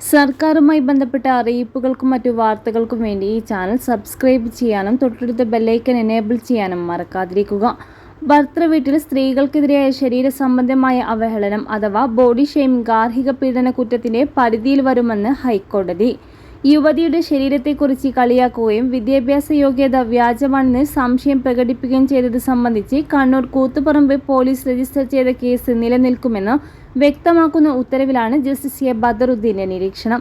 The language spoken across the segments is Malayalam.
സർക്കാരുമായി ബന്ധപ്പെട്ട അറിയിപ്പുകൾക്കും മറ്റു വാർത്തകൾക്കും വേണ്ടി ഈ ചാനൽ സബ്സ്ക്രൈബ് ചെയ്യാനും തൊട്ടടുത്ത ബെല്ലൈക്കൻ എനേബിൾ ചെയ്യാനും മറക്കാതിരിക്കുക. ഭർതൃവീട്ടിൽ സ്ത്രീകൾക്കെതിരായ ശരീര സംബന്ധമായ അവഹേളനം അഥവാ ബോഡി ഷെയ്മിംഗ് ഗാർഹിക പീഡന കുറ്റത്തിന്റെ പരിധിയിൽ വരുമെന്ന് ഹൈക്കോടതി. യുവതിയുടെ ശരീരത്തെക്കുറിച്ച് കളിയാക്കുകയും വിദ്യാഭ്യാസ യോഗ്യത വ്യാജമാണെന്ന് സംശയം പ്രകടിപ്പിക്കുകയും ചെയ്തത് സംബന്ധിച്ച് കണ്ണൂർ കൂത്തുപറമ്പ് പോലീസ് രജിസ്റ്റർ ചെയ്ത കേസ് നിലനിൽക്കുമെന്ന് വ്യക്തമാക്കുന്ന ഉത്തരവിലാണ് ജസ്റ്റിസ് എ ബദറുദ്ദീന്റെ നിരീക്ഷണം.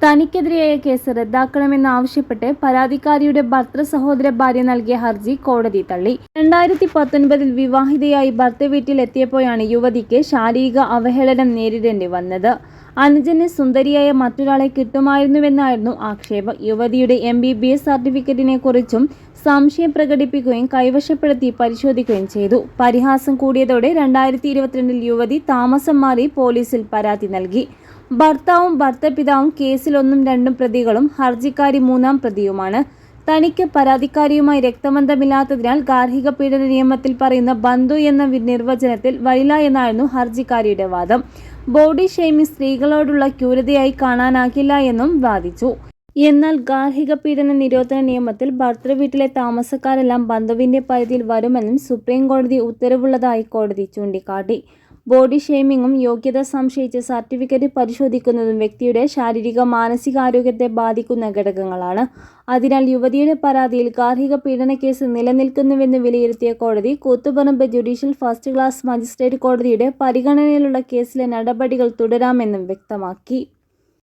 തനിക്കെതിരെയായ കേസ് റദ്ദാക്കണമെന്നാവശ്യപ്പെട്ട് പരാതിക്കാരിയുടെ ഭർതൃ സഹോദര ഭാര്യ നൽകിയ ഹർജി കോടതി തള്ളി. 2019 വിവാഹിതയായി ഭർതൃവീട്ടിൽ എത്തിയപ്പോഴാണ് യുവതിക്ക് ശാരീരിക അവഹേളനം നേരിടേണ്ടി വന്നത്. അനുജന് സുന്ദരിയായ മറ്റൊരാളെ കിട്ടുമായിരുന്നുവെന്നായിരുന്നു ആക്ഷേപം. യുവതിയുടെ MBBS സർട്ടിഫിക്കറ്റിനെ കുറിച്ചും സംശയം പ്രകടിപ്പിക്കുകയും കൈവശപ്പെടുത്തി പരിശോധിക്കുകയും ചെയ്തു. പരിഹാസം കൂടിയതോടെ 2022 യുവതി താമസം മാറി പോലീസിൽ പരാതി നൽകി. ഭർത്താവും ഭർത്തൃപിതാവും കേസിൽ 1ഉം 2ഉം പ്രതികളും ഹർജിക്കാരി 3ആം പ്രതിയുമാണ്. തനിക്ക് പരാതിക്കാരിയുമായി രക്തബന്ധമില്ലാത്തതിനാൽ ഗാർഹിക പീഡന നിയമത്തിൽ പറയുന്ന ബന്ധു എന്ന നിർവചനത്തിൽ വരില്ല എന്നായിരുന്നു ഹർജിക്കാരിയുടെ വാദം. ബോഡി ഷെയ്മിംഗ് സ്ത്രീകളോടുള്ള ക്രൂരതയായി കാണാനാകില്ല എന്നും വാദിച്ചു. എന്നാൽ ഗാർഹിക പീഡന നിരോധന നിയമത്തിൽ ഭർതൃവീട്ടിലെ താമസക്കാരെല്ലാം ബന്ധുവിന്റെ പരിധിയിൽ വരുമെന്നും സുപ്രീം കോടതി ഉത്തരവുള്ളതായി കോടതി ചൂണ്ടിക്കാട്ടി. ബോഡി ഷെയ്മിംഗും യോഗ്യത സംശയിച്ച് സർട്ടിഫിക്കറ്റ് പരിശോധിക്കുന്നതും വ്യക്തിയുടെ ശാരീരിക മാനസികാരോഗ്യത്തെ ബാധിക്കുന്ന ഘടകങ്ങളാണ്. അതിനാൽ യുവതിയുടെ പരാതിയിൽ ഗാർഹിക പീഡന കേസ് നിലനിൽക്കുന്നുവെന്ന് വിലയിരുത്തിയ കോടതി Koothuparamba judicial first class magistrate കോടതിയുടെ പരിഗണനയിലുള്ള കേസിലെ നടപടികൾ തുടരാമെന്നും വ്യക്തമാക്കി.